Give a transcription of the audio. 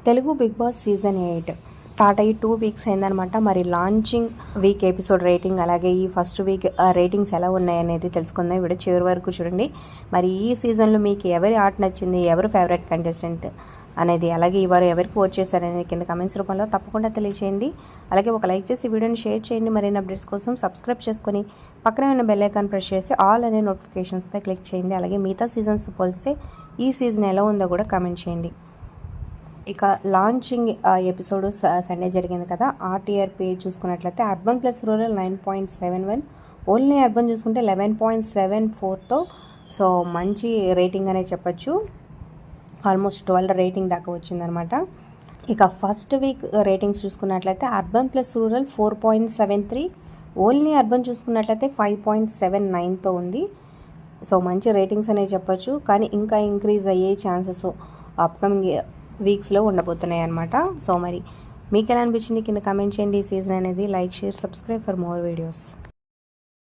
Telugu big boss season 8 start అయ్యి 2 weeks అయిందనమాట. మరి లాంచింగ్ వీక్ ఎపిసోడ్ రేటింగ్ అలాగే ఈ ఫస్ట్ వీక్ రేటింగ్స్ ఎలా ఉన్నాయనేది తెలుసుకుందాం. వీడియో చివరి వరకు చూడండి. మరి ఈ సీజన్లో మీకు ఎవరి ఆట నచ్చింది, ఎవరు ఫేవరెట్ కంటెస్టెంట్ అనేది, అలాగే ఈ వారు ఎవరికి ఓట్ చేశారనేది కింద కమెంట్స్ రూపంలో తప్పకుండా తెలియజేయండి. అలాగే ఒక లైక్ చేసి వీడియోని షేర్ చేయండి. మరిన్ని అప్డేట్స్ కోసం సబ్స్క్రైబ్ చేసుకొని పక్కనే ఉన్న బెల్ ఐకాన్ ప్రెస్ చేసి ఆల్ అనే నోటిఫికేషన్స్పై క్లిక్ చేయండి. అలాగే మిగతా సీజన్స్ పోలిస్తే ఈ సీజన్ ఎలా ఉందో కూడా కమెంట్ చేయండి. ఇక లాంచింగ్ ఎపిసోడ్ సండే జరిగింది కదా. ఆర్టీఆర్పీ చూసుకున్నట్లయితే urban plus rural 9.71, only urban చూసుకుంటే 11.74తో సో మంచి రేటింగ్ అనే చెప్పచ్చు. ఆల్మోస్ట్ 12 రేటింగ్ దాకా వచ్చిందనమాట. ఇక ఫస్ట్ వీక్ రేటింగ్స్ చూసుకున్నట్లయితే urban plus rural 4.73, only urban చూసుకున్నట్లయితే 5.79తో ఉంది. సో మంచి రేటింగ్స్ అనే చెప్పచ్చు. కానీ ఇంకా ఇంక్రీజ్ అయ్యే ఛాన్సెస్ అప్కమింగ్ వీక్స్లో ఉండబోతున్నాయి అన్నమాట. సో మరి మీకు ఎలా అనిపించింది కింద కమెంట్ చేయండి. ఈ సీజన్ అనేది like, share, subscribe for more videos.